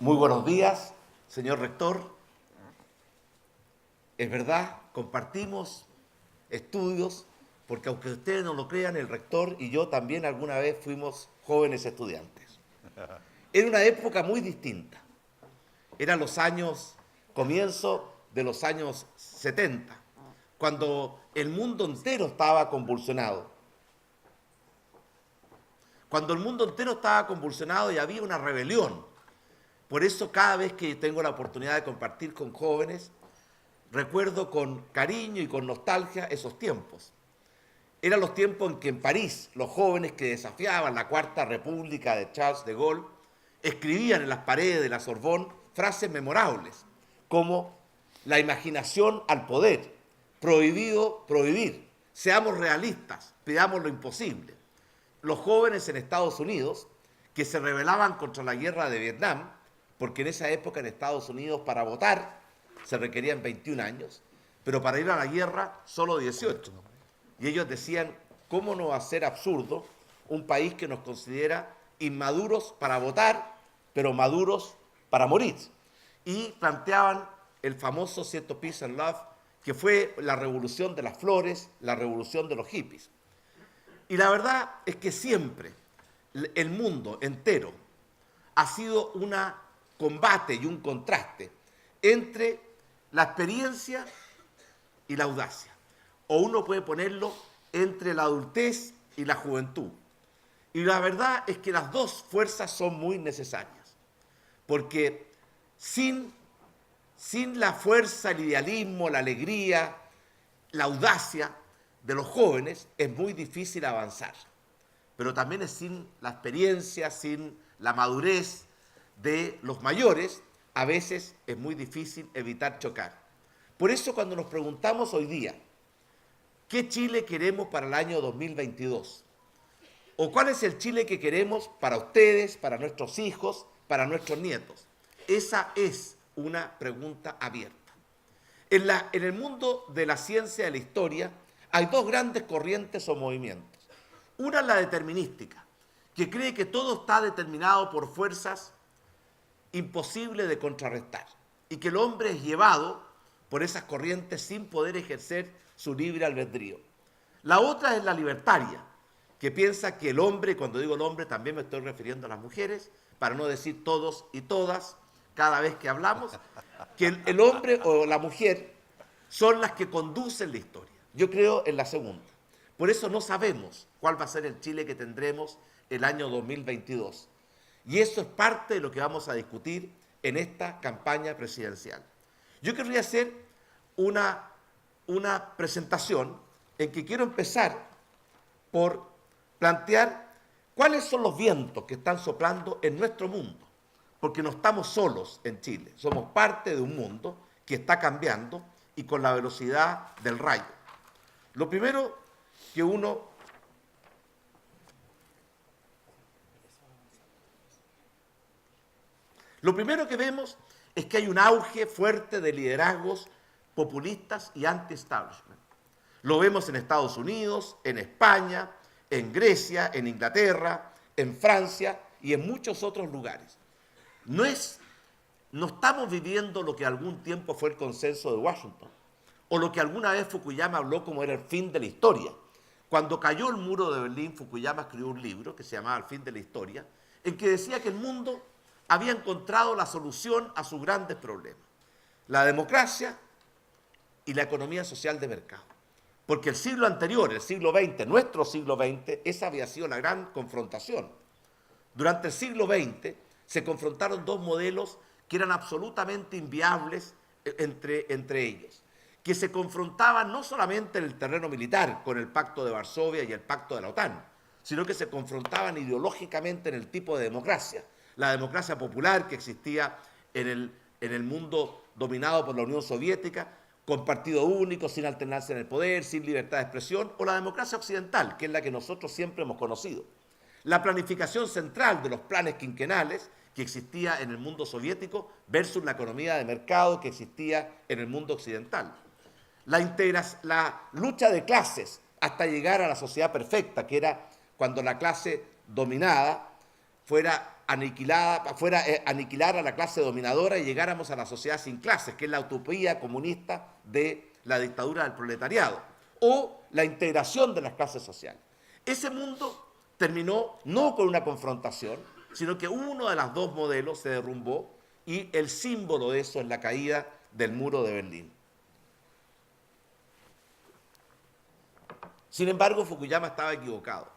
Muy buenos días, señor rector. Es verdad, compartimos estudios, porque aunque ustedes no lo crean, el rector y yo también alguna vez fuimos jóvenes estudiantes. Era una época muy distinta. Eran los años, comienzo de los años 70, cuando el mundo entero estaba convulsionado. Cuando el mundo entero estaba convulsionado y había una rebelión. Por eso cada vez que tengo la oportunidad de compartir con jóvenes, recuerdo con cariño y con nostalgia esos tiempos. Eran los tiempos en que en París los jóvenes que desafiaban la Cuarta República de Charles de Gaulle escribían en las paredes de la Sorbonne frases memorables, como la imaginación al poder, prohibido prohibir, seamos realistas, pidamos lo imposible. Los jóvenes en Estados Unidos, que se rebelaban contra la guerra de Vietnam, porque en esa época en Estados Unidos para votar se requerían 21 años, pero para ir a la guerra solo 18. Y ellos decían, ¿cómo no va a ser absurdo un país que nos considera inmaduros para votar, pero maduros para morir? Y planteaban el famoso Cierto Peace and Love, que fue la revolución de las flores, la revolución de los hippies. Y la verdad es que siempre el mundo entero ha sido un combate y un contraste entre la experiencia y la audacia. O uno puede ponerlo entre la adultez y la juventud. Y la verdad es que las dos fuerzas son muy necesarias. Porque sin la fuerza, el idealismo, la alegría, la audacia de los jóvenes es muy difícil avanzar. Pero también es sin la experiencia, sin la madurez de los mayores, a veces es muy difícil evitar chocar. Por eso cuando nos preguntamos hoy día, ¿qué Chile queremos para el año 2022? ¿O cuál es el Chile que queremos para ustedes, para nuestros hijos, para nuestros nietos? Esa es una pregunta abierta. En el mundo de la ciencia y de la historia hay dos grandes corrientes o movimientos. Una es la determinística, que cree que todo está determinado por fuerzas imposibles de contrarrestar y que el hombre es llevado por esas corrientes sin poder ejercer su libre albedrío. La otra es la libertaria, que piensa que el hombre, cuando digo el hombre también me estoy refiriendo a las mujeres, para no decir todos y todas cada vez que hablamos, que el hombre o la mujer son las que conducen la historia. Yo creo en la segunda. Por eso no sabemos cuál va a ser el Chile que tendremos el año 2022. Y eso es parte de lo que vamos a discutir en esta campaña presidencial. Yo querría hacer una presentación en que quiero empezar por plantear cuáles son los vientos que están soplando en nuestro mundo, porque no estamos solos en Chile, somos parte de un mundo que está cambiando y con la velocidad del rayo. Lo primero que vemos es que hay un auge fuerte de liderazgos populistas y anti-establishment. Lo vemos en Estados Unidos, en España, en Grecia, en Inglaterra, en Francia y en muchos otros lugares. No estamos viviendo lo que algún tiempo fue el consenso de Washington, o lo que alguna vez Fukuyama habló como era el fin de la historia. Cuando cayó el muro de Berlín, Fukuyama escribió un libro que se llamaba El fin de la historia, en que decía que el mundo había encontrado la solución a sus grandes problemas: la democracia y la economía social de mercado. Porque el siglo anterior, el siglo XX, nuestro siglo XX, esa había sido la gran confrontación. Durante el siglo XX se confrontaron dos modelos que eran absolutamente inviables entre ellos, que se confrontaban no solamente en el terreno militar, con el Pacto de Varsovia y el Pacto de la OTAN, sino que se confrontaban ideológicamente en el tipo de democracia. La democracia popular que existía en el mundo dominado por la Unión Soviética, con partido único, sin alternancia en el poder, sin libertad de expresión, o la democracia occidental, que es la que nosotros siempre hemos conocido. La planificación central de los planes quinquenales que existía en el mundo soviético versus la economía de mercado que existía en el mundo occidental. La lucha de clases hasta llegar a la sociedad perfecta, que era cuando la clase dominada fuera aniquilar a la clase dominadora y llegáramos a la sociedad sin clases, que es la utopía comunista de la dictadura del proletariado, o la integración de las clases sociales. Ese mundo terminó no con una confrontación, sino que uno de los dos modelos se derrumbó y el símbolo de eso es la caída del muro de Berlín. Sin embargo, Fukuyama estaba equivocado,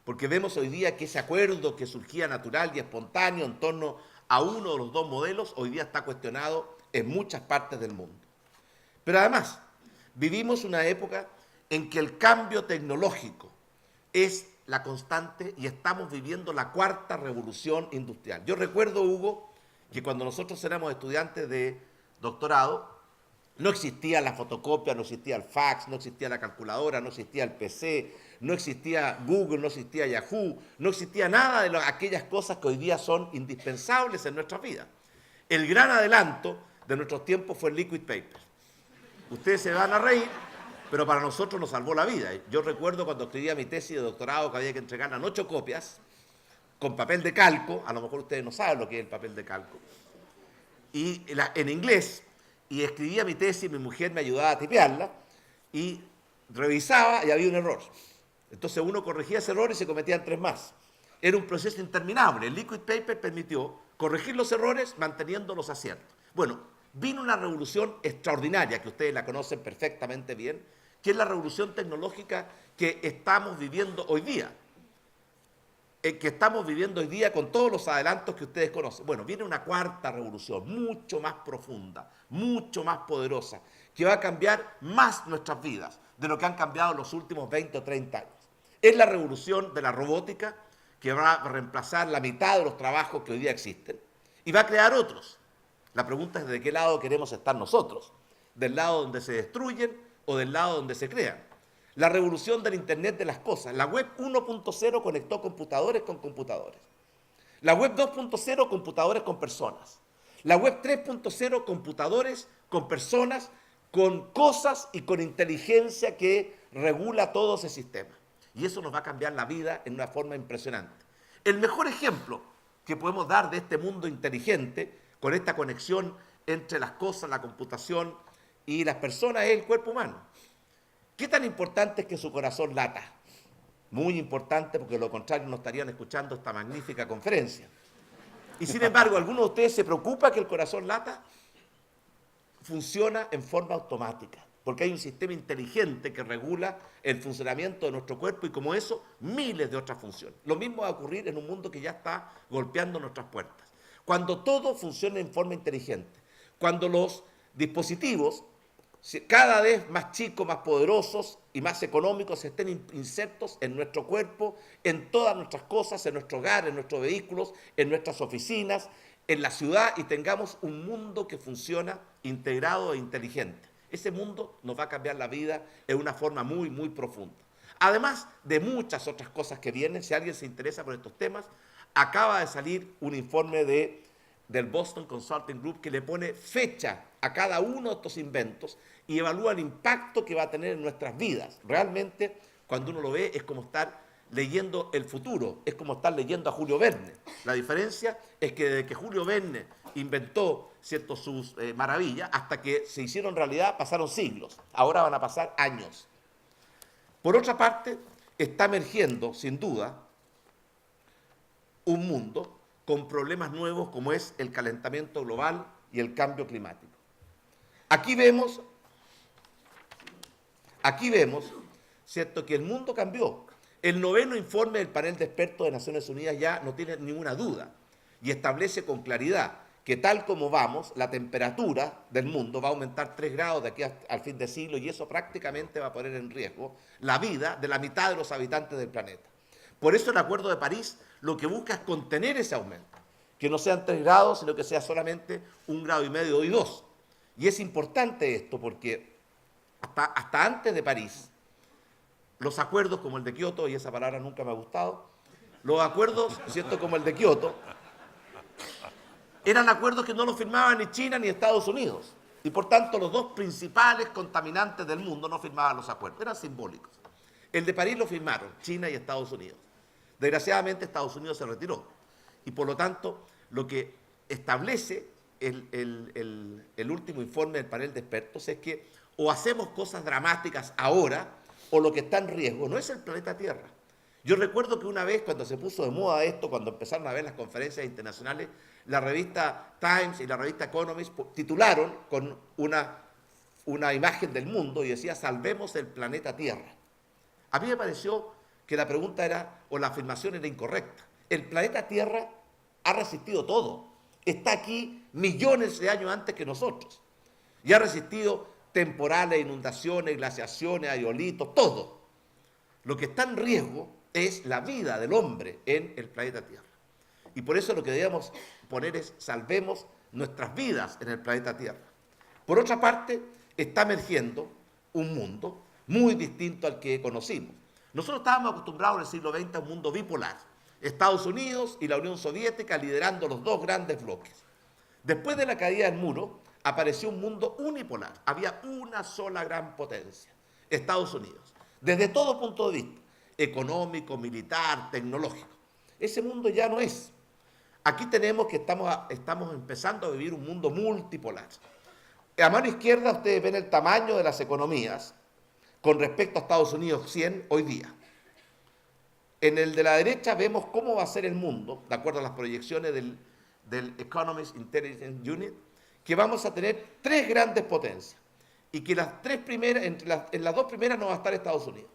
porque vemos hoy día que ese acuerdo que surgía natural y espontáneo en torno a uno de los dos modelos, hoy día está cuestionado en muchas partes del mundo. Pero además, vivimos una época en que el cambio tecnológico es la constante y estamos viviendo la cuarta revolución industrial. Yo recuerdo, Hugo, que cuando nosotros éramos estudiantes de doctorado, no existía la fotocopia, no existía el fax, no existía la calculadora, no existía el PC, no existía Google, no existía Yahoo, no existía nada de aquellas cosas que hoy día son indispensables en nuestras vidas. El gran adelanto de nuestros tiempos fue el liquid paper. Ustedes se van a reír, pero para nosotros nos salvó la vida. Yo recuerdo cuando escribía mi tesis de doctorado que había que entregarla en 8 copias, con papel de calco, a lo mejor ustedes no saben lo que es el papel de calco, y en inglés, y escribía mi tesis, mi mujer me ayudaba a tipearla, y revisaba y había un error. Entonces uno corregía ese error y se cometían 3 más. Era un proceso interminable. El liquid paper permitió corregir los errores manteniendo los aciertos. Bueno, vino una revolución extraordinaria, que ustedes la conocen perfectamente bien, que es la revolución tecnológica que estamos viviendo hoy día. Con todos los adelantos que ustedes conocen. Bueno, viene una cuarta revolución, mucho más profunda, mucho más poderosa, que va a cambiar más nuestras vidas de lo que han cambiado los últimos 20 o 30 años. Es la revolución de la robótica, que va a reemplazar la mitad de los trabajos que hoy día existen y va a crear otros. La pregunta es de qué lado queremos estar nosotros, del lado donde se destruyen o del lado donde se crean. La revolución del Internet de las cosas. La web 1.0 conectó computadores con computadores. La web 2.0, computadores con personas. La web 3.0, computadores con personas, con cosas y con inteligencia que regula todo ese sistema. Y eso nos va a cambiar la vida en una forma impresionante. El mejor ejemplo que podemos dar de este mundo inteligente, con esta conexión entre las cosas, la computación y las personas, es el cuerpo humano. ¿Qué tan importante es que su corazón lata? Muy importante, porque de lo contrario no estarían escuchando esta magnífica conferencia. Y sin embargo, ¿alguno de ustedes se preocupa que el corazón lata? Funciona en forma automática, porque hay un sistema inteligente que regula el funcionamiento de nuestro cuerpo y como eso, miles de otras funciones. Lo mismo va a ocurrir en un mundo que ya está golpeando nuestras puertas. Cuando todo funciona en forma inteligente, cuando los dispositivos cada vez más chicos, más poderosos y más económicos estén insertos en nuestro cuerpo, en todas nuestras cosas, en nuestro hogar, en nuestros vehículos, en nuestras oficinas, en la ciudad y tengamos un mundo que funciona integrado e inteligente. Ese mundo nos va a cambiar la vida en una forma muy, muy profunda. Además de muchas otras cosas que vienen, si alguien se interesa por estos temas, acaba de salir un informe del Boston Consulting Group que le pone fecha a cada uno de estos inventos y evalúa el impacto que va a tener en nuestras vidas. Realmente, cuando uno lo ve, es como estar leyendo el futuro, es como estar leyendo a Julio Verne. La diferencia es que desde que Julio Verne inventó sus maravillas, hasta que se hicieron realidad, pasaron siglos. Ahora van a pasar años. Por otra parte, está emergiendo, sin duda, un mundo con problemas nuevos como es el calentamiento global y el cambio climático. Aquí vemos, ¿cierto?, que el mundo cambió. El 9º informe del panel de expertos de Naciones Unidas ya no tiene ninguna duda y establece con claridad que tal como vamos, la temperatura del mundo va a aumentar 3 grados de aquí al fin de siglo y eso prácticamente va a poner en riesgo la vida de la mitad de los habitantes del planeta. Por eso el Acuerdo de París lo que busca es contener ese aumento, que no sean 3 grados, sino que sea solamente 1,5 grados y 2. Y es importante esto porque hasta antes de París, los acuerdos como el de Kioto, y esa palabra nunca me ha gustado, los acuerdos, ¿cierto?, como el de Kioto, eran acuerdos que no los firmaban ni China ni Estados Unidos. Y por tanto los dos principales contaminantes del mundo no firmaban los acuerdos, eran simbólicos. El de París lo firmaron China y Estados Unidos. Desgraciadamente Estados Unidos se retiró. Y por lo tanto, lo que establece el último informe del panel de expertos es que o hacemos cosas dramáticas ahora, o lo que está en riesgo no es el planeta Tierra. Yo recuerdo que una vez cuando se puso de moda esto, cuando empezaron a ver las conferencias internacionales, la revista Times y la revista Economist titularon con una imagen del mundo y decía "Salvemos el planeta Tierra". A mí me pareció que la pregunta era, o la afirmación era incorrecta. El planeta Tierra ha resistido todo. Está aquí millones de años antes que nosotros. Y ha resistido temporales, inundaciones, glaciaciones, aeolitos, todo. Lo que está en riesgo es la vida del hombre en el planeta Tierra. Y por eso lo que debemos poner es salvemos nuestras vidas en el planeta Tierra. Por otra parte, está emergiendo un mundo muy distinto al que conocimos. Nosotros estábamos acostumbrados en el siglo XX a un mundo bipolar. Estados Unidos y la Unión Soviética liderando los dos grandes bloques. Después de la caída del muro, apareció un mundo unipolar. Había una sola gran potencia, Estados Unidos. Desde todo punto de vista, económico, militar, tecnológico. Ese mundo ya no es. Aquí tenemos que estamos empezando a vivir un mundo multipolar. A mano izquierda ustedes ven el tamaño de las economías con respecto a Estados Unidos 100 hoy día. En el de la derecha vemos cómo va a ser el mundo, de acuerdo a las proyecciones del Economist Intelligence Unit, que vamos a tener tres grandes potencias y que las tres primeras, en las dos primeras no va a estar Estados Unidos.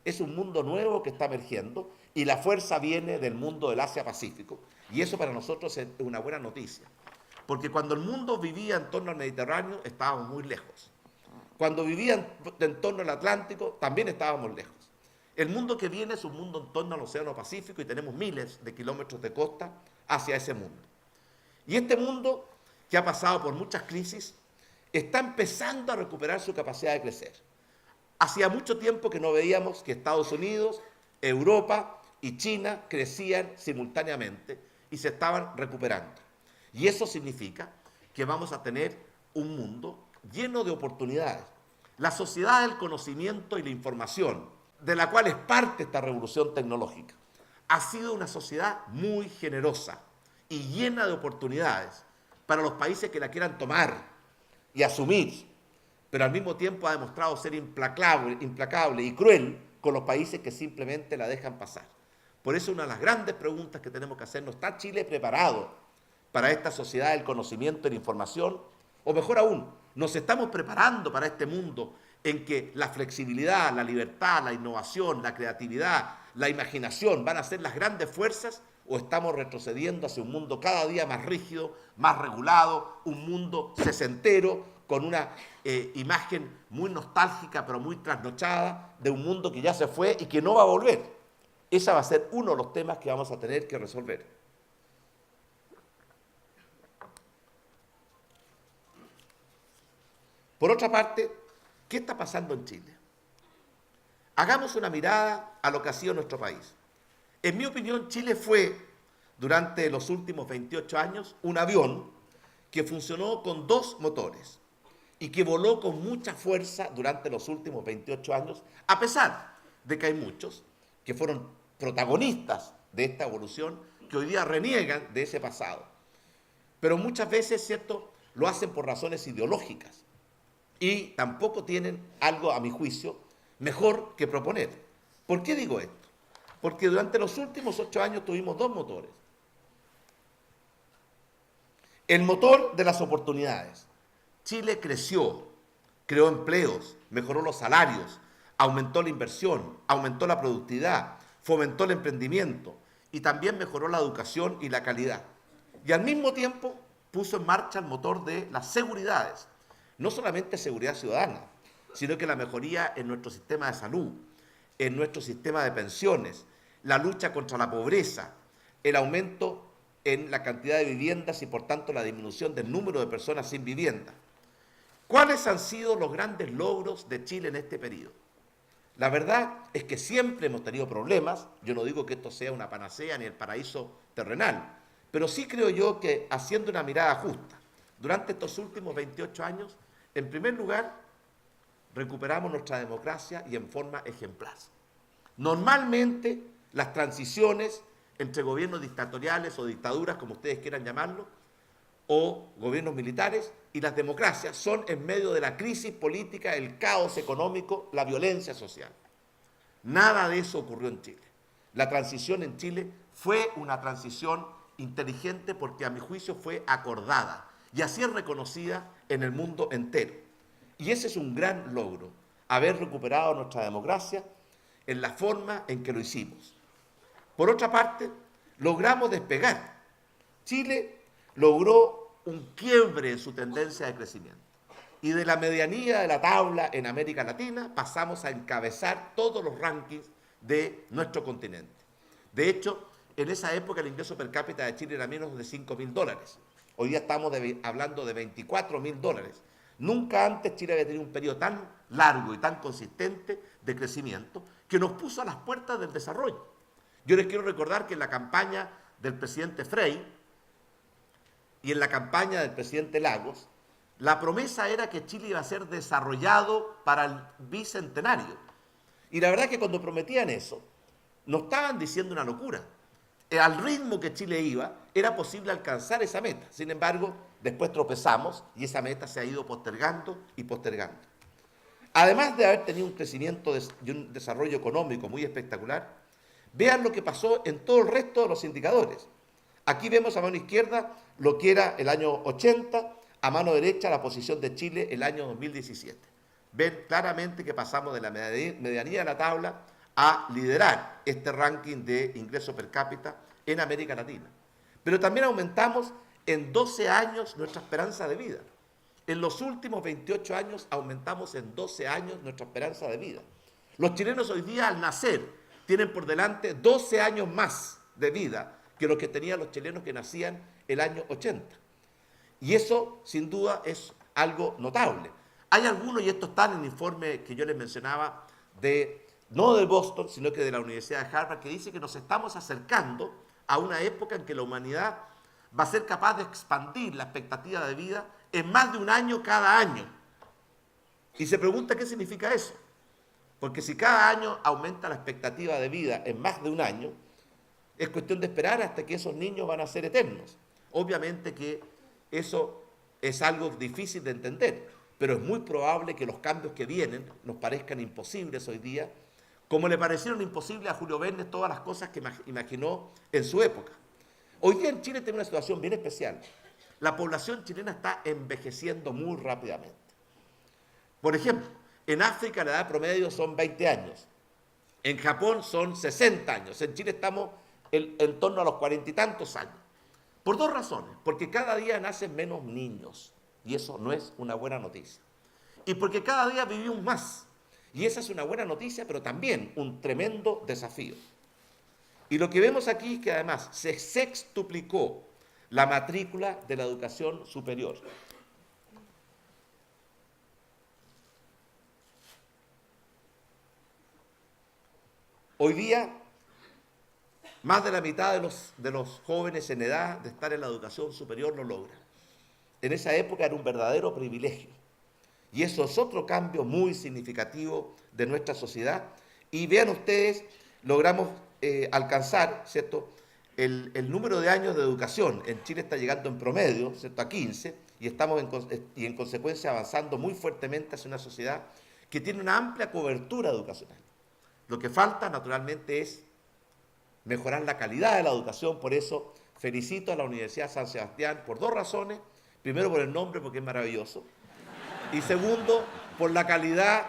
Es un mundo nuevo que está emergiendo y la fuerza viene del mundo del Asia-Pacífico y eso para nosotros es una buena noticia, porque cuando el mundo vivía en torno al Mediterráneo estábamos muy lejos. Cuando vivía en torno al Atlántico también estábamos lejos. El mundo que viene es un mundo en torno al Océano Pacífico y tenemos miles de kilómetros de costa hacia ese mundo. Y este mundo, que ha pasado por muchas crisis, está empezando a recuperar su capacidad de crecer. Hacía mucho tiempo que no veíamos que Estados Unidos, Europa y China crecían simultáneamente y se estaban recuperando. Y eso significa que vamos a tener un mundo lleno de oportunidades. La sociedad del conocimiento y la información, de la cual es parte esta revolución tecnológica, ha sido una sociedad muy generosa y llena de oportunidades para los países que la quieran tomar y asumir, pero al mismo tiempo ha demostrado ser implacable y cruel con los países que simplemente la dejan pasar. Por eso una de las grandes preguntas que tenemos que hacernos, ¿está Chile preparado para esta sociedad del conocimiento y la información? O mejor aún, ¿nos estamos preparando para este mundo en que la flexibilidad, la libertad, la innovación, la creatividad, la imaginación van a ser las grandes fuerzas? ¿O estamos retrocediendo hacia un mundo cada día más rígido, más regulado, un mundo sesentero, con una imagen muy nostálgica pero muy trasnochada de un mundo que ya se fue y que no va a volver? Ese va a ser uno de los temas que vamos a tener que resolver. Por otra parte, ¿qué está pasando en Chile? Hagamos una mirada a lo que ha sido nuestro país. En mi opinión, Chile fue, durante los últimos 28 años, un avión que funcionó con dos motores y que voló con mucha fuerza durante los últimos 28 años, a pesar de que hay muchos que fueron protagonistas de esta evolución que hoy día reniegan de ese pasado. Pero muchas veces, ¿cierto?, lo hacen por razones ideológicas y tampoco tienen algo, a mi juicio, mejor que proponer. ¿Por qué digo esto? Porque durante los últimos 8 años tuvimos dos motores. El motor de las oportunidades. Chile creció, creó empleos, mejoró los salarios, aumentó la inversión, aumentó la productividad, fomentó el emprendimiento y también mejoró la educación y la calidad. Y al mismo tiempo puso en marcha el motor de las seguridades. No solamente seguridad ciudadana, sino que la mejoría en nuestro sistema de salud, en nuestro sistema de pensiones, la lucha contra la pobreza, el aumento en la cantidad de viviendas y por tanto la disminución del número de personas sin vivienda. ¿Cuáles han sido los grandes logros de Chile en este periodo? La verdad es que siempre hemos tenido problemas. Yo no digo que esto sea una panacea ni el paraíso terrenal, pero sí creo yo que haciendo una mirada justa, durante estos últimos 28 años, en primer lugar, recuperamos nuestra democracia y en forma ejemplar. Normalmente, las transiciones entre gobiernos dictatoriales o dictaduras, como ustedes quieran llamarlo, o gobiernos militares, y las democracias son en medio de la crisis política, el caos económico, la violencia social. Nada de eso ocurrió en Chile. La transición en Chile fue una transición inteligente porque a mi juicio fue acordada y así es reconocida en el mundo entero. Y ese es un gran logro, haber recuperado nuestra democracia en la forma en que lo hicimos. Por otra parte, logramos despegar. Chile logró un quiebre en su tendencia de crecimiento. Y de la medianía de la tabla en América Latina pasamos a encabezar todos los rankings de nuestro continente. De hecho, en esa época el ingreso per cápita de Chile era menos de $5.000. Hoy día estamos hablando de $24.000. Nunca antes Chile había tenido un periodo tan largo y tan consistente de crecimiento que nos puso a las puertas del desarrollo. Yo les quiero recordar que en la campaña del presidente Frei y en la campaña del presidente Lagos, la promesa era que Chile iba a ser desarrollado para el bicentenario. Y la verdad es que cuando prometían eso, no estaban diciendo una locura. Al ritmo que Chile iba, era posible alcanzar esa meta. Sin embargo, después tropezamos y esa meta se ha ido postergando y postergando. Además de haber tenido un crecimiento y un desarrollo económico muy espectacular, vean lo que pasó en todo el resto de los indicadores. Aquí vemos a mano izquierda lo que era el año 80, a mano derecha la posición de Chile el año 2017. Ven claramente que pasamos de la medianía de la tabla a liderar este ranking de ingreso per cápita en América Latina. Pero también aumentamos en 12 años nuestra esperanza de vida. En los últimos 28 años aumentamos en 12 años nuestra esperanza de vida. Los chilenos hoy día al nacer tienen por delante 12 años más de vida que los que tenían los chilenos que nacían el año 80. Y eso, sin duda, es algo notable. Hay algunos, y esto está en el informe que yo les mencionaba, no de Boston, sino que de la Universidad de Harvard, que dice que nos estamos acercando a una época en que la humanidad va a ser capaz de expandir la expectativa de vida en más de un año cada año. Y se pregunta qué significa eso. Porque si cada año aumenta la expectativa de vida en más de un año, es cuestión de esperar hasta que esos niños van a ser eternos. Obviamente que eso es algo difícil de entender, pero es muy probable que los cambios que vienen nos parezcan imposibles hoy día, como le parecieron imposibles a Julio Verne todas las cosas que imaginó en su época. Hoy día en Chile tiene una situación bien especial. La población chilena está envejeciendo muy rápidamente. Por ejemplo, en África la edad promedio son 20 años, en Japón son 60 años, en Chile estamos en torno a los 40 y tantos años. Por dos razones, porque cada día nacen menos niños, y eso no es una buena noticia. Y porque cada día vivimos más, y esa es una buena noticia, pero también un tremendo desafío. Y lo que vemos aquí es que además se sextuplicó la matrícula de la educación superior. Hoy día, más de la mitad de los jóvenes en edad de estar en la educación superior lo logran. En esa época era un verdadero privilegio. Y eso es otro cambio muy significativo de nuestra sociedad. Y vean ustedes, logramos alcanzar, ¿cierto?, el número de años de educación. En Chile está llegando en promedio, ¿cierto?, a 15, y estamos en consecuencia avanzando muy fuertemente hacia una sociedad que tiene una amplia cobertura educacional. Lo que falta, naturalmente, es mejorar la calidad de la educación. Por eso felicito a la Universidad San Sebastián por dos razones. Primero, por el nombre, porque es maravilloso. Y segundo, por la calidad,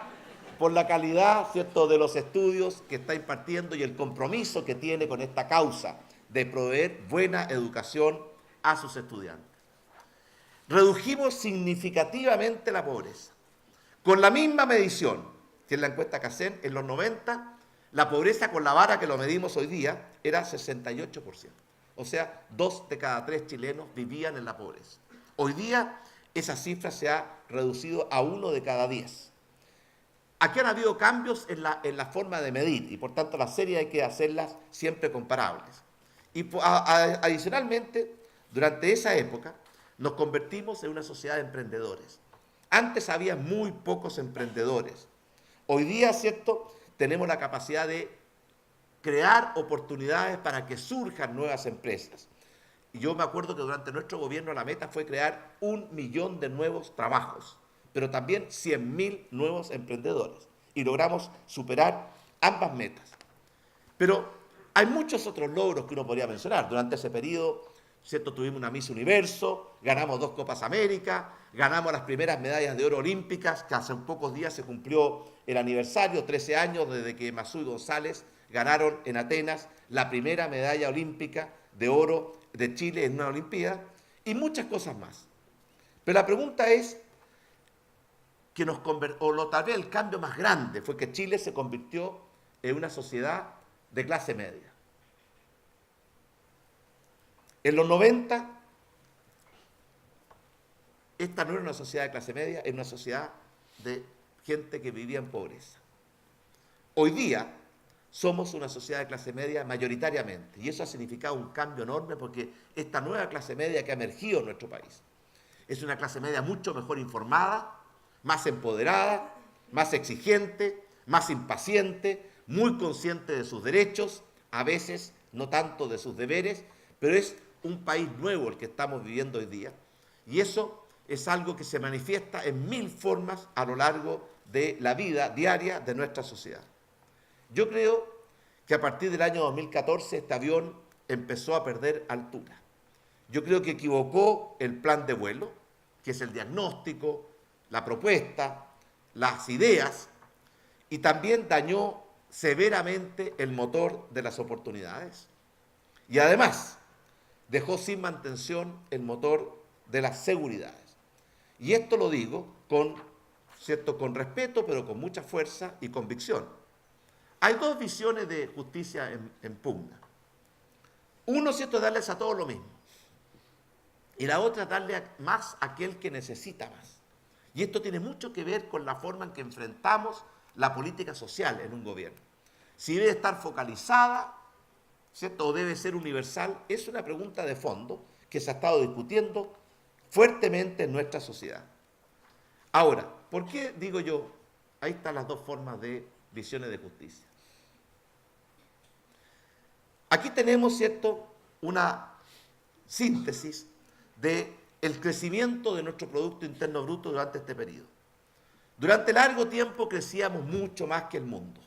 ¿cierto?, de los estudios que está impartiendo y el compromiso que tiene con esta causa de proveer buena educación a sus estudiantes. Redujimos significativamente la pobreza. Con la misma medición que en la encuesta CACEN, en los 90, la pobreza con la vara que lo medimos hoy día era 68%. O sea, 2 de cada 3 chilenos vivían en la pobreza. Hoy día esa cifra se ha reducido a 1 de cada 10. Aquí han habido cambios en la forma de medir y por tanto las series hay que hacerlas siempre comparables. Y adicionalmente, durante esa época nos convertimos en una sociedad de emprendedores. Antes había muy pocos emprendedores. Hoy día, ¿cierto?, tenemos la capacidad de crear oportunidades para que surjan nuevas empresas. Y yo me acuerdo que durante nuestro gobierno la meta fue crear 1 millón de nuevos trabajos, pero también 100.000 nuevos emprendedores. Y logramos superar ambas metas. Pero hay muchos otros logros que uno podría mencionar. Durante ese periodo, ¿cierto?, tuvimos una Miss Universo, ganamos 2 Copas América, ganamos las primeras medallas de oro olímpicas, que hace pocos días se cumplió el aniversario, 13 años desde que Masú y González ganaron en Atenas la primera medalla olímpica de oro de Chile en una Olimpiada, y muchas cosas más. Pero la pregunta es, tal vez el cambio más grande fue que Chile se convirtió en una sociedad de clase media. En los 90, esta no era una sociedad de clase media, era una sociedad de gente que vivía en pobreza. Hoy día somos una sociedad de clase media mayoritariamente, y eso ha significado un cambio enorme porque esta nueva clase media que ha emergido en nuestro país es una clase media mucho mejor informada, más empoderada, más exigente, más impaciente, muy consciente de sus derechos, a veces no tanto de sus deberes, pero es un país nuevo el que estamos viviendo hoy día, y eso es algo que se manifiesta en 1000 formas a lo largo de la vida diaria de nuestra sociedad. Yo creo que a partir del año 2014 este avión empezó a perder altura. Yo creo que equivocó el plan de vuelo, que es el diagnóstico, la propuesta, las ideas, y también dañó severamente el motor de las oportunidades. Y además dejó sin mantención el motor de las seguridades. Y esto lo digo con respeto, pero con mucha fuerza y convicción. Hay 2 visiones de justicia en pugna. Uno, ¿cierto?, es darles a todos lo mismo. Y la otra es darle más a aquel que necesita más. Y esto tiene mucho que ver con la forma en que enfrentamos la política social en un gobierno. Si debe estar focalizada, ¿cierto?, o debe ser universal, es una pregunta de fondo que se ha estado discutiendo fuertemente en nuestra sociedad. Ahora, ¿por qué digo yo? Ahí están las 2 formas de visiones de justicia. Aquí tenemos, ¿cierto?, una síntesis del crecimiento de nuestro Producto Interno Bruto durante este periodo. Durante largo tiempo crecíamos mucho más que el mundo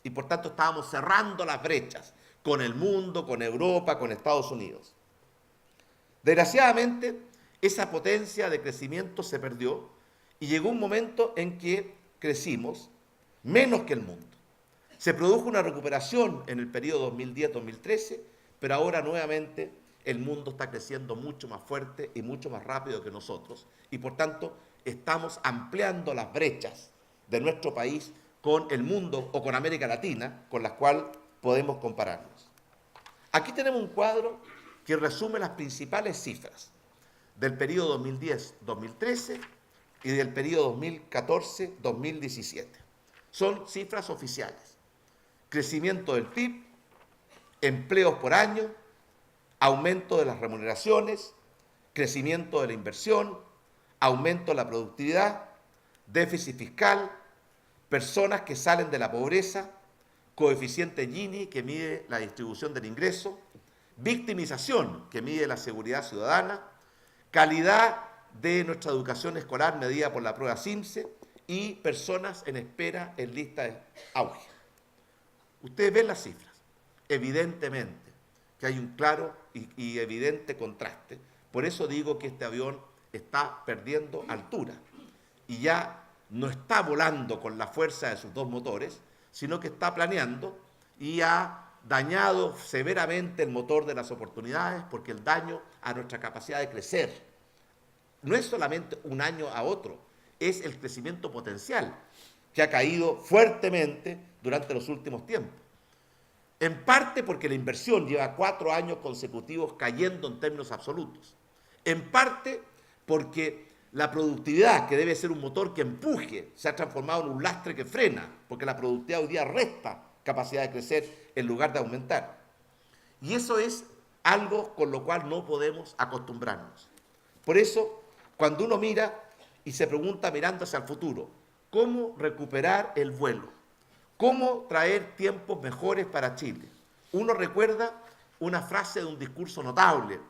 y por tanto estábamos cerrando las brechas con el mundo, con Europa, con Estados Unidos. Desgraciadamente, esa potencia de crecimiento se perdió y llegó un momento en que crecimos menos que el mundo. Se produjo una recuperación en el periodo 2010-2013, pero ahora nuevamente el mundo está creciendo mucho más fuerte y mucho más rápido que nosotros, y por tanto estamos ampliando las brechas de nuestro país con el mundo o con América Latina, con la cual podemos compararnos. Aquí tenemos un cuadro que resume las principales cifras del periodo 2010-2013 y del periodo 2014-2017. Son cifras oficiales. Crecimiento del PIB, empleos por año, aumento de las remuneraciones, crecimiento de la inversión, aumento de la productividad, déficit fiscal, personas que salen de la pobreza, coeficiente Gini, que mide la distribución del ingreso, victimización, que mide la seguridad ciudadana, calidad de nuestra educación escolar medida por la prueba CIMSE y personas en espera en lista de auge. Ustedes ven las cifras. Evidentemente que hay un claro y evidente contraste. Por eso digo que este avión está perdiendo altura y ya no está volando con la fuerza de sus 2 motores, sino que está planeando y ha dañado severamente el motor de las oportunidades, porque el daño a nuestra capacidad de crecer no es solamente un año a otro, es el crecimiento potencial que ha caído fuertemente durante los últimos tiempos. En parte porque la inversión lleva 4 años consecutivos cayendo en términos absolutos. En parte porque la productividad, que debe ser un motor que empuje, se ha transformado en un lastre que frena, porque la productividad hoy día resta capacidad de crecer en lugar de aumentar. Y eso es algo con lo cual no podemos acostumbrarnos. Por eso, cuando uno mira y se pregunta mirando hacia el futuro, ¿cómo recuperar el vuelo? ¿Cómo traer tiempos mejores para Chile? Uno recuerda una frase de un discurso notable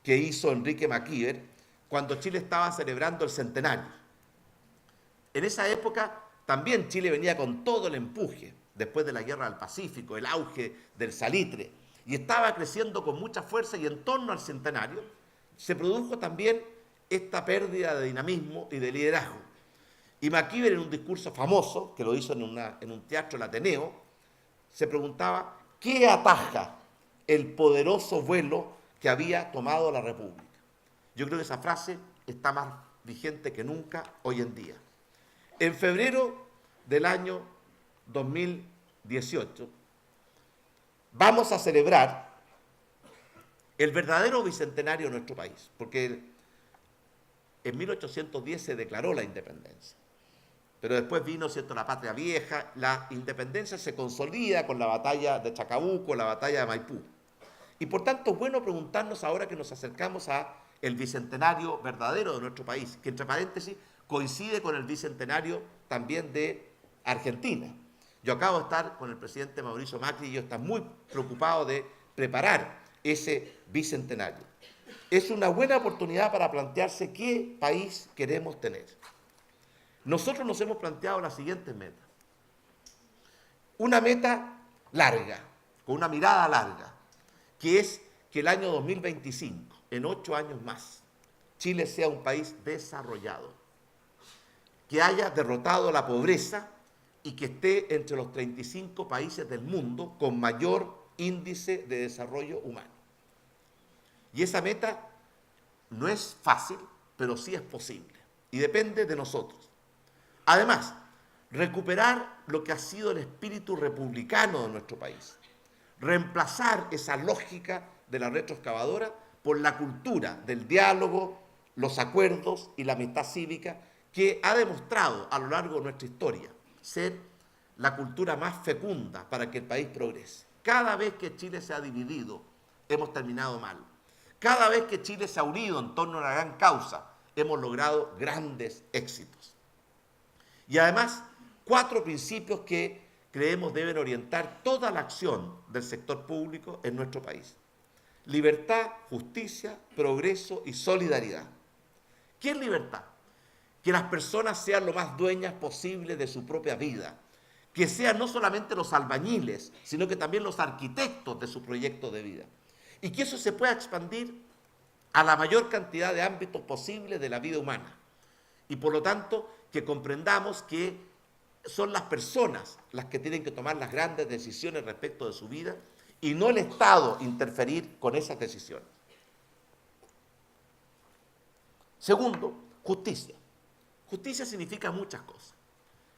que hizo Enrique Macíver cuando Chile estaba celebrando el centenario. En esa época también Chile venía con todo el empuje, después de la Guerra del Pacífico, el auge del salitre, y estaba creciendo con mucha fuerza, y en torno al centenario se produjo también esta pérdida de dinamismo y de liderazgo. Y Macíver, en un discurso famoso, que lo hizo en un teatro, el Ateneo, se preguntaba ¿qué ataja el poderoso vuelo que había tomado la República? Yo creo que esa frase está más vigente que nunca hoy en día. En febrero del año 2018 vamos a celebrar el verdadero bicentenario de nuestro país, porque en 1810 se declaró la independencia. Pero después vino, ¿cierto?, la Patria Vieja. La independencia se consolida con la batalla de Chacabuco, la batalla de Maipú. Y por tanto es bueno preguntarnos, ahora que nos acercamos a el bicentenario verdadero de nuestro país, que entre paréntesis coincide con el bicentenario también de Argentina. Yo acabo de estar con el presidente Mauricio Macri y yo estoy muy preocupado de preparar ese bicentenario. Es una buena oportunidad para plantearse qué país queremos tener. Nosotros nos hemos planteado las siguientes metas. Una meta larga, con una mirada larga, que es que el año 2025, en 8 años más, Chile sea un país desarrollado, que haya derrotado la pobreza y que esté entre los 35 países del mundo con mayor índice de desarrollo humano. Y esa meta no es fácil, pero sí es posible y depende de nosotros. Además, recuperar lo que ha sido el espíritu republicano de nuestro país, reemplazar esa lógica de la retroexcavadora por la cultura del diálogo, los acuerdos y la amistad cívica que ha demostrado a lo largo de nuestra historia ser la cultura más fecunda para que el país progrese. Cada vez que Chile se ha dividido, hemos terminado mal. Cada vez que Chile se ha unido en torno a una gran causa, hemos logrado grandes éxitos. Y además, 4 principios que creemos deben orientar toda la acción del sector público en nuestro país. Libertad, justicia, progreso y solidaridad. ¿Qué es libertad? Que las personas sean lo más dueñas posible de su propia vida, que sean no solamente los albañiles, sino que también los arquitectos de su proyecto de vida, y que eso se pueda expandir a la mayor cantidad de ámbitos posibles de la vida humana. Y por lo tanto, que comprendamos que son las personas las que tienen que tomar las grandes decisiones respecto de su vida y no el Estado interferir con esas decisiones. Segundo, justicia. Justicia significa muchas cosas,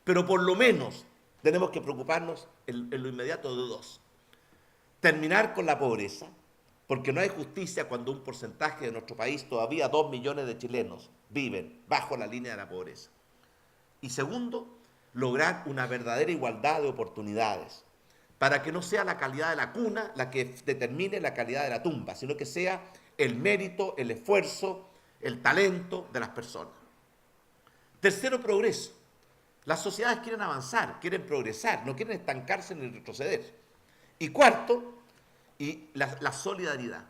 pero por lo menos tenemos que preocuparnos en lo inmediato de 2. Terminar con la pobreza, porque no hay justicia cuando un porcentaje de nuestro país, todavía 2 millones de chilenos, viven bajo la línea de la pobreza. Y segundo, lograr una verdadera igualdad de oportunidades, para que no sea la calidad de la cuna la que determine la calidad de la tumba, sino que sea el mérito, el esfuerzo, el talento de las personas. Tercero, progreso. Las sociedades quieren avanzar, quieren progresar, no quieren estancarse ni retroceder. Y cuarto, la solidaridad,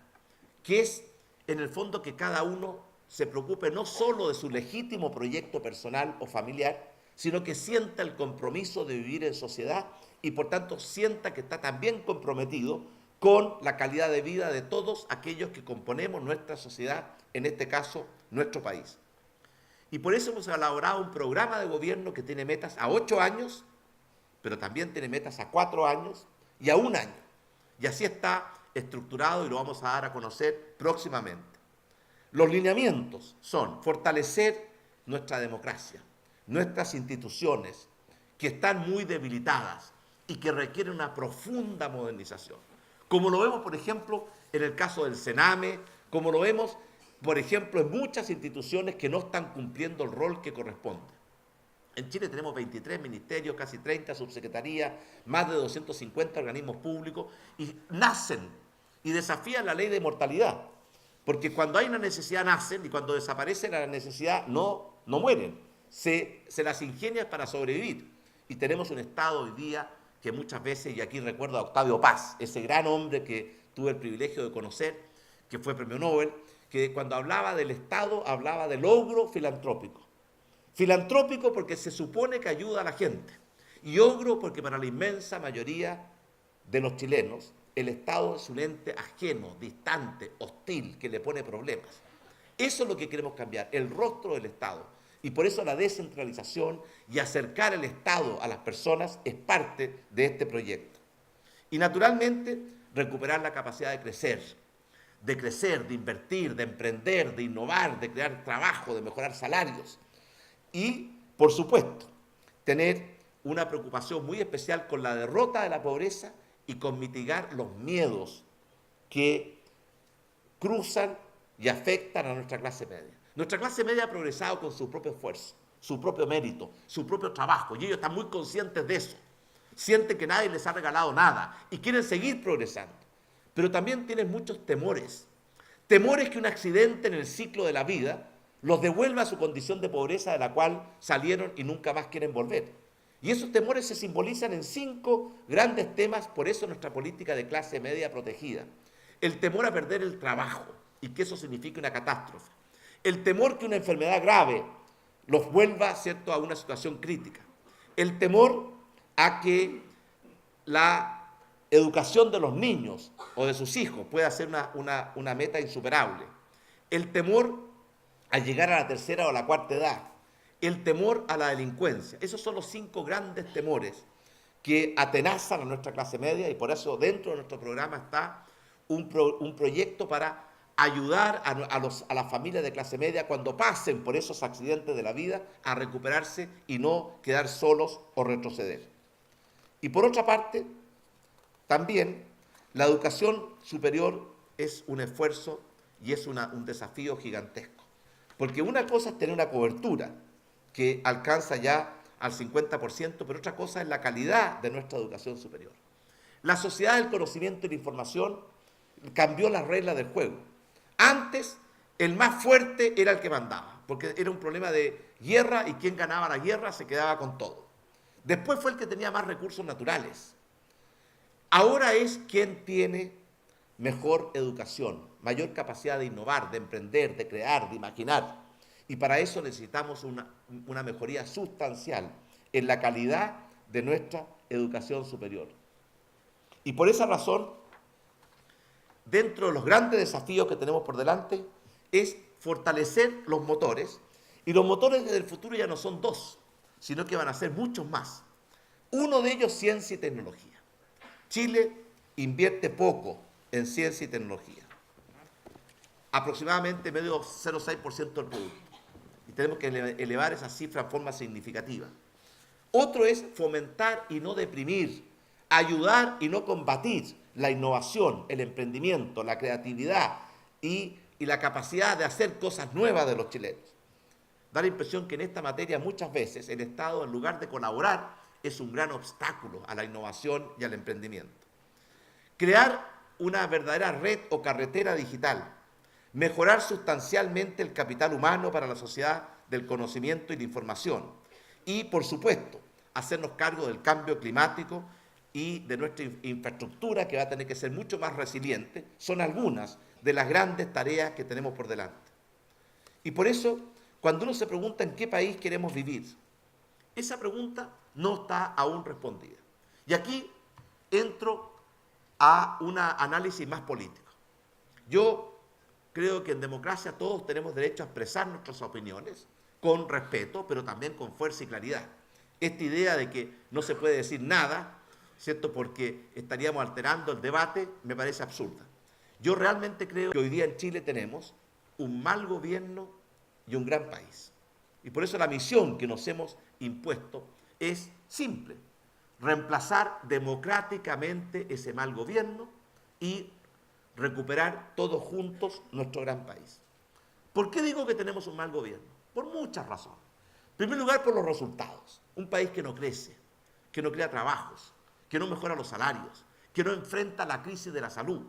que es en el fondo que cada uno se preocupe no solo de su legítimo proyecto personal o familiar, sino que sienta el compromiso de vivir en sociedad y por tanto sienta que está también comprometido con la calidad de vida de todos aquellos que componemos nuestra sociedad, en este caso nuestro país. Y por eso hemos elaborado un programa de gobierno que tiene metas a 8 años, pero también tiene metas a 4 años y a 1 año. Y así está estructurado y lo vamos a dar a conocer próximamente. Los lineamientos son fortalecer nuestra democracia, nuestras instituciones, que están muy debilitadas y que requieren una profunda modernización. Como lo vemos, por ejemplo, en el caso del Sename, como lo vemos, por ejemplo, en muchas instituciones que no están cumpliendo el rol que corresponde. En Chile tenemos 23 ministerios, casi 30 subsecretarías, más de 250 organismos públicos, y nacen y desafían la ley de mortalidad. Porque cuando hay una necesidad nacen y cuando desaparece la necesidad no mueren. Se las ingenian para sobrevivir. Y tenemos un Estado hoy día que muchas veces, y aquí recuerdo a Octavio Paz, ese gran hombre que tuve el privilegio de conocer, que fue premio Nobel, que cuando hablaba del Estado hablaba del ogro filantrópico. Filantrópico porque se supone que ayuda a la gente, y ogro porque para la inmensa mayoría de los chilenos el Estado es un ente ajeno, distante, hostil, que le pone problemas. Eso es lo que queremos cambiar, el rostro del Estado. Y por eso la descentralización y acercar el Estado a las personas es parte de este proyecto. Y naturalmente, recuperar la capacidad de crecer, de invertir, de emprender, de innovar, de crear trabajo, de mejorar salarios. Y, por supuesto, tener una preocupación muy especial con la derrota de la pobreza y con mitigar los miedos que cruzan y afectan a nuestra clase media. Nuestra clase media ha progresado con su propio esfuerzo, su propio mérito, su propio trabajo, y ellos están muy conscientes de eso. Sienten que nadie les ha regalado nada y quieren seguir progresando. Pero también tienen muchos temores. Temores que un accidente en el ciclo de la vida los devuelva a su condición de pobreza de la cual salieron y nunca más quieren volver. Y esos temores se simbolizan en 5 grandes temas, por eso nuestra política de clase media protegida. El temor a perder el trabajo y que eso signifique una catástrofe. El temor que una enfermedad grave los vuelva, ¿cierto?, a una situación crítica. El temor a que la educación de los niños o de sus hijos pueda ser una meta insuperable. El temor a llegar a la tercera o a la cuarta edad. El temor a la delincuencia. Esos son los 5 grandes temores que atenazan a nuestra clase media, y por eso dentro de nuestro programa está un proyecto para ayudar a las familias de clase media cuando pasen por esos accidentes de la vida a recuperarse y no quedar solos o retroceder. Y por otra parte, también la educación superior es un esfuerzo y es un desafío gigantesco. Porque una cosa es tener una cobertura que alcanza ya al 50%, pero otra cosa es la calidad de nuestra educación superior. La sociedad del conocimiento y la información cambió las reglas del juego. Antes, el más fuerte era el que mandaba, porque era un problema de guerra y quien ganaba la guerra se quedaba con todo. Después fue el que tenía más recursos naturales. Ahora es quien tiene mejor educación, mayor capacidad de innovar, de emprender, de crear, de imaginar. Y para eso necesitamos una mejoría sustancial en la calidad de nuestra educación superior. Y por esa razón, dentro de los grandes desafíos que tenemos por delante, es fortalecer los motores. Y los motores del futuro ya no son 2, sino que van a ser muchos más. Uno de ellos, ciencia y tecnología. Chile invierte poco en ciencia y tecnología, aproximadamente medio 0,6% del producto. Y tenemos que elevar esa cifra en forma significativa. Otro es fomentar y no deprimir, ayudar y no combatir la innovación, el emprendimiento, la creatividad y la capacidad de hacer cosas nuevas de los chilenos. Da la impresión que en esta materia muchas veces el Estado, en lugar de colaborar, es un gran obstáculo a la innovación y al emprendimiento. Crear una verdadera red o carretera digital, mejorar sustancialmente el capital humano para la sociedad del conocimiento y la información, y, por supuesto, hacernos cargo del cambio climático y de nuestra infraestructura, que va a tener que ser mucho más resiliente, son algunas de las grandes tareas que tenemos por delante. Y por eso, cuando uno se pregunta en qué país queremos vivir, esa pregunta no está aún respondida. Y aquí entro a un análisis más político. Yo creo que en democracia todos tenemos derecho a expresar nuestras opiniones con respeto, pero también con fuerza y claridad. Esta idea de que no se puede decir nada, ¿cierto?, porque estaríamos alterando el debate, me parece absurda. Yo realmente creo que hoy día en Chile tenemos un mal gobierno y un gran país. Y por eso la misión que nos hemos impuesto es simple: reemplazar democráticamente ese mal gobierno y recuperar todos juntos nuestro gran país. ¿Por qué digo que tenemos un mal gobierno? Por muchas razones. En primer lugar, por los resultados. Un país que no crece, que no crea trabajos, que no mejora los salarios, que no enfrenta la crisis de la salud,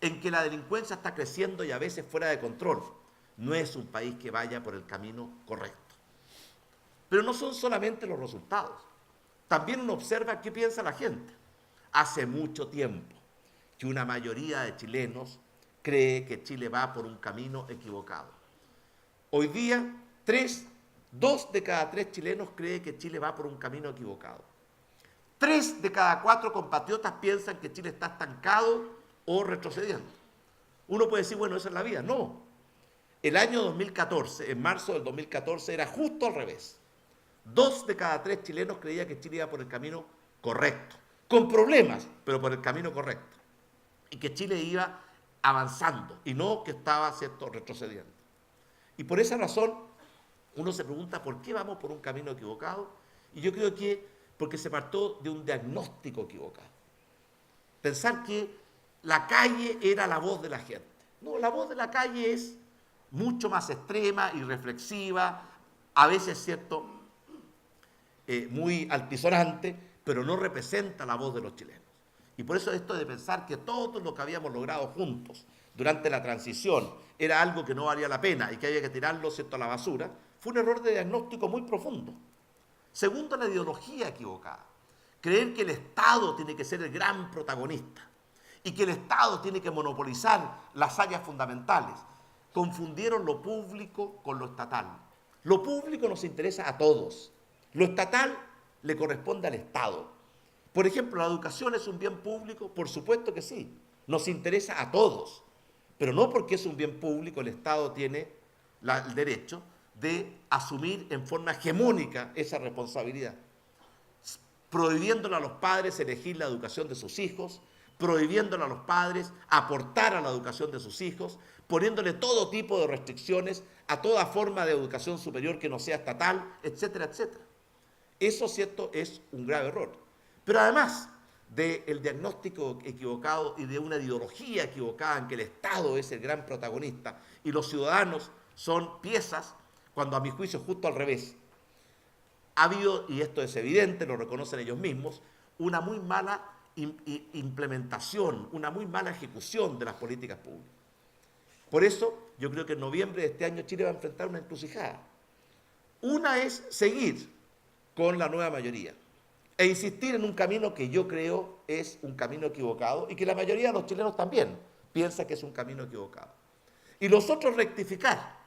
en que la delincuencia está creciendo y a veces fuera de control. No es un país que vaya por el camino correcto. Pero no son solamente los resultados. También uno observa qué piensa la gente. hace mucho tiempo que una mayoría de chilenos cree que Chile va por un camino equivocado. Hoy día, 2 de cada 3 chilenos cree que Chile va por un camino equivocado. 3 de cada 4 compatriotas piensan que Chile está estancado o retrocediendo. Uno puede decir, bueno, esa es la vida. No. El año 2014, en marzo del 2014, era justo al revés. 2 de cada 3 chilenos creía que Chile iba por el camino correcto, con problemas, pero por el camino correcto. Y que Chile iba avanzando y no que estaba, ¿cierto?, retrocediendo. Y por esa razón uno se pregunta por qué vamos por un camino equivocado. Y yo creo que porque se partió de un diagnóstico equivocado. Pensar que la calle era la voz de la gente. No, la voz de la calle es mucho más extrema y reflexiva, a veces, ¿cierto?, muy altisonante, pero no representa la voz de los chilenos. Y por eso esto de pensar que todo lo que habíamos logrado juntos durante la transición era algo que no valía la pena y que había que tirarlo, ¿cierto?, a la basura, fue un error de diagnóstico muy profundo. Segundo, la ideología equivocada. Creer que el Estado tiene que ser el gran protagonista y que el Estado tiene que monopolizar las áreas fundamentales. Confundieron lo público con lo estatal. Lo público nos interesa a todos. Lo estatal le corresponde al Estado. Por ejemplo, ¿la educación es un bien público? Por supuesto que sí. Nos interesa a todos. Pero no porque es un bien público el Estado tiene el derecho de asumir en forma hegemónica esa responsabilidad, prohibiéndole a los padres elegir la educación de sus hijos, prohibiéndole a los padres aportar a la educación de sus hijos, poniéndole todo tipo de restricciones a toda forma de educación superior que no sea estatal, etcétera, etcétera. Eso, cierto, es un grave error. Pero además del diagnóstico equivocado y de una ideología equivocada en que el Estado es el gran protagonista y los ciudadanos son piezas, cuando a mi juicio es justo al revés. Ha habido, y esto es evidente, lo reconocen ellos mismos, una muy mala implementación, una muy mala ejecución de las políticas públicas. Por eso, yo creo que en noviembre de este año Chile va a enfrentar una encrucijada. Una es seguir con la nueva mayoría e insistir en un camino que yo creo es un camino equivocado y que la mayoría de los chilenos también piensa que es un camino equivocado. Y los otros rectificar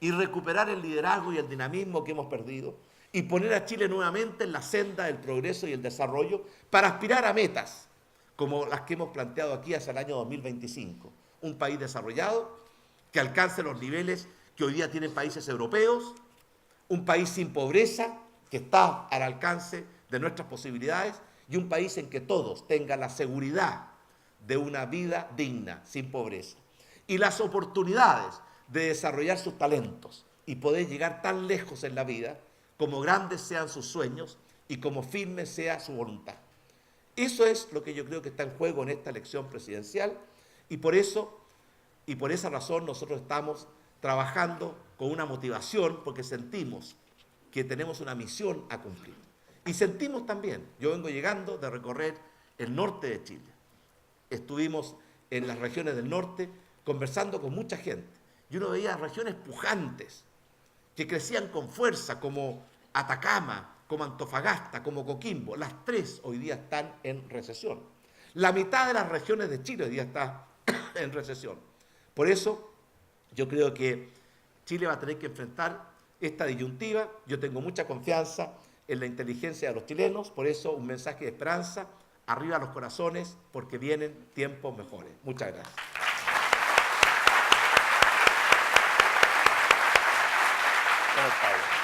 y recuperar el liderazgo y el dinamismo que hemos perdido y poner a Chile nuevamente en la senda del progreso y el desarrollo para aspirar a metas como las que hemos planteado aquí hacia el año 2025. Un país desarrollado que alcance los niveles que hoy día tienen países europeos, un país sin pobreza que está al alcance de nuestras posibilidades y un país en que todos tengan la seguridad de una vida digna, sin pobreza, y las oportunidades de desarrollar sus talentos y poder llegar tan lejos en la vida como grandes sean sus sueños y como firme sea su voluntad. Eso es lo que yo creo que está en juego en esta elección presidencial y por eso y por esa razón nosotros estamos trabajando con una motivación porque sentimos que tenemos una misión a cumplir. Y sentimos también, yo vengo llegando de recorrer el norte de Chile. Estuvimos en las regiones del norte conversando con mucha gente. Y uno veía regiones pujantes, que crecían con fuerza, como Atacama, como Antofagasta, como Coquimbo. Las 3 hoy día están en recesión. La mitad de las regiones de Chile hoy día está en recesión. Por eso, yo creo que Chile va a tener que enfrentar esta disyuntiva. Yo tengo mucha confianza en la inteligencia de los chilenos, por eso un mensaje de esperanza, arriba los corazones, porque vienen tiempos mejores. Muchas gracias. Pablo.